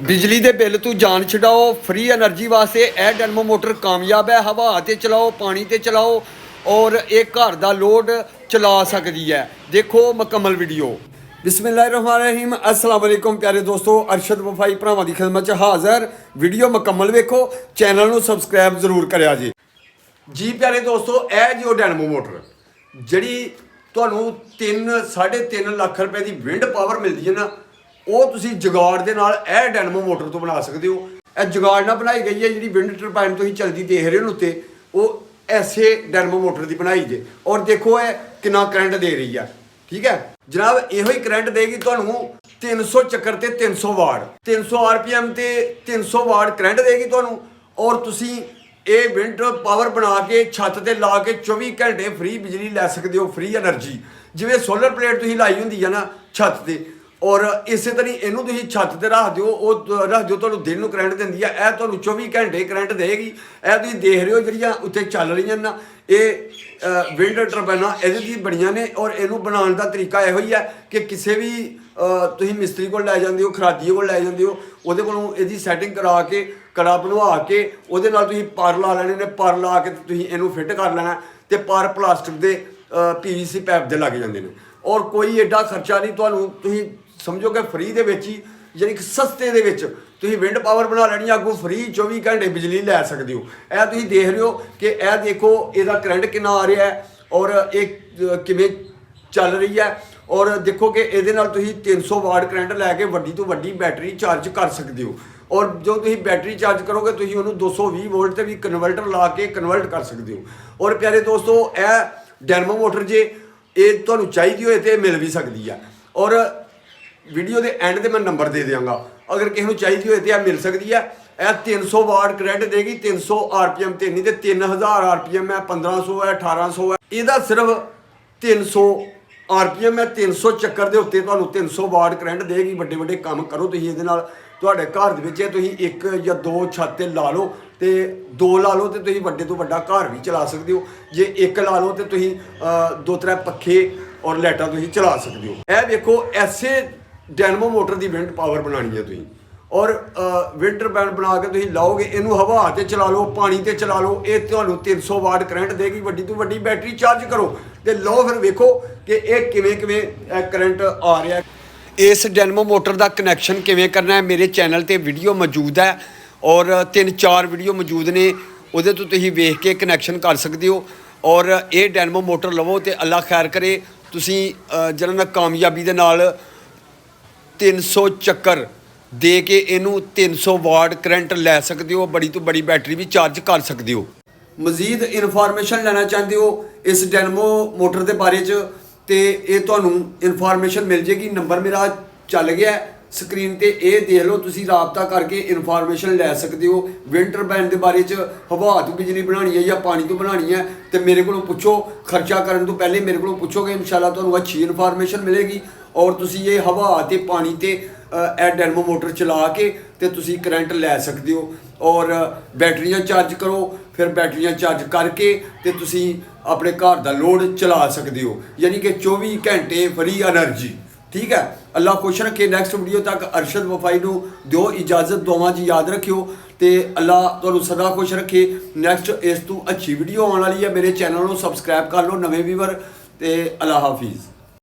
बिजली के बिल तू जान छड़ाओ फ्री एनर्जी वास्ते यह डैनमो मोटर कामयाब है। हवा ते चलाओ, पानी ते चलाओ और एक घर का लोड चला सकती है। देखो मुकम्मल वीडियो। बिस्मिल्लाहिर्रहमानिर्रहीम, अस्सलाम वालेकुम प्यारे दोस्तों, अरशद वफाई भरावां दी खिदमत च हाज़र। वीडियो मुकम्मल वेखो, चैनल नूं सबसक्राइब जरूर करिया जी प्यारे दोस्तों। यह जी डैनमो मोटर जिहड़ी तुहानूं 3-3.5 लाख रुपए की विंड पावर मिलती है ना, वो तुसी जुगाड़ दे नाल यह डैनमो मोटर तो बना सकते हो। यह जुगाड़ ना बनाई गई है जी विंड टरबाइन तुसीं चलती देख रहे हो उत्ते, वो ऐसे डैनमो मोटर की बनाई जे। और देखो यह कितना करंट दे रही है। ठीक है जनाब, इहो ही करंट देगी तुहानूं 300 चक्कर ते 300 वाट, 300 RPM ते 300 वाट करंट देगी तुहानूं। और तुसी ये विंड पावर बना के छत ते ला के 24 घंटे फ्री बिजली लै सकते हो, फ्री एनर्जी। जिवें सोलर प्लेट तुसीं लाई हुंदी है ना छत ते, और इस तरह इनू तुसीं छत ते रख दिओ, वो रख दिओ, तुहानूं दिन नूं करंट दिंदी है। यह तुहानूं 24 घंटे करंट देगी। यह तुसीं देख रहे हो जिहड़ियां उत्ते चल रही ना, ये विंड टरबाइनां इहदे दी बणियां ने। और इनू बनाने का तरीका इहो ही है कि किसी भी तुसीं मिस्त्री कोल लै जांदे हो, खरादिए कोल लै जांदे हो, उहदे कोलों इहदी सैटिंग करा के कड़ा बनवा के उहदे नाल तुसीं पर ला लैणे ने। पर ला के तुसीं इनू फिट कर लेना ते पर प्लास्टिक दे PVC पैप दे लग जांदे ने। और कोई एडा खर्चा नहीं तुहानूं, तुसीं समझो कि फ्री दे विच ही यानी कि सस्ते दे विच तुसीं विंड पावर बना लैनी, अगों फ्री 24 घंटे बिजली लै सकदे हो। यह तुसीं देख रहे हो कि यह देखो इहदा करंट कितना आ रहा है और एक किवें चल रही है। और देखो कि इहदे नाल तुसीं 300 वाट करंट लैके वड्डी तो वड्डी बैटरी चार्ज कर सकते हो। और जो तुसीं बैटरी चार्ज करोगे तुसीं उहनूं 220 वोल्ट ते भी कन्वर्टर ला के कन्वर्ट कर सकते हो। और प्यारे दोस्तों, यह डैनमो मोटर जे ये तुहानूं चाहिदी होए ते मिल भी सकती है। और वीडियो के एंड ते मैं नंबर दे देंगा, अगर किसी को चाहिए होए तो यह मिल सकती है। यह 300 वाट करंट देगी, 300 RPM ते नहीं, तो 3000 RPM है, 1500 है, 1800 है। यदा सिर्फ 300 RPM है, 300 चक्कर के उत्ते तुहानूं 300 वाट करंट देगी। बड़े बड़े काम करो तुसीं इहदे नाल। तुहाडे घर दे विच तुसीं 1 या 2 छत ते ला लो, तो 2 ला लो तो तुसीं वड्डे तो वड्डा घर भी चला सकते हो। जे 1 ला लो तो तुसीं 2-3 पखे और लाइटां तुसीं चला सकते हो। यह देखो ऐसे डैनमो मोटर की विंड पावर बनानी है तुसीं। और विंड टरबाइन बना के तुसीं लाओगे, इनू हवा ते चला लो, पानी ते चला लो, ये तुहानूं 300 वाट करंट देगी। वड्डी तो वड्डी बैटरी चार्ज करो तो लो, फिर वेखो कि यह किवें करंट आ रहा है। इस डैनमो मोटर का कनैक्शन किवें करना है, मेरे चैनल पर वीडियो मौजूद है और 3-4 वीडियो मौजूद ने, उहदे तो तुसीं वेख के कनैक्शन कर सकते हो। और ये डैनमो मोटर लवो तो अल्लाह खैर करे, तुसीं जिहड़ा ना कामयाबी दे नाल 300 चक्कर दे के इनू 300 वाट करंट लै सकते हो। बड़ी तो बड़ी बैटरी भी चार्ज कर सकते हो। मजीद इन्फॉर्मेशन लेना चाहते हो इस डैनमो मोटर के बारे च, तो ये तुहानूं इन्फॉर्मेशन मिल जाएगी। नंबर मेरा चल गया स्क्रीन पर, ये देख लो, तुसीं राबता करके इन्फॉर्मेशन लै सकते हो। विंड टरबाइन के बारे च हवा तो बिजली बनानी है या पानी तो बनानी है, तो मेरे को पुछो। खर्चा करने तो पहले मेरे को पुछोगे, इंशाल्लाह तुहानूं अच्छी इन्फॉर्मेशन मिलेगी। और तुसीं ये हवा ते पानी ते डैनमो मोटर चला के ते तुसीं करंट लै सकते हो। और बैटरियां चार्ज करो, फिर बैटरियां चार्ज करके ते तुसीं अपने घर का लोड चला सकते हो, यानी कि 24 घंटे फ्री एनर्जी। ठीक है, अल्लाह खुश रखे। नैक्सट वीडियो तक अरशद वफाई नूं दिओ इजाज़त, दुआवां च याद रखियो तो अल्लाह तुहानूं सदा खुश रखे। नैक्सट इस तों अच्छी वीडियो आने वाली है, मेरे चैनल को सबसक्राइब कर लो नवे व्यूवर। तो अल्लाह हाफिज़।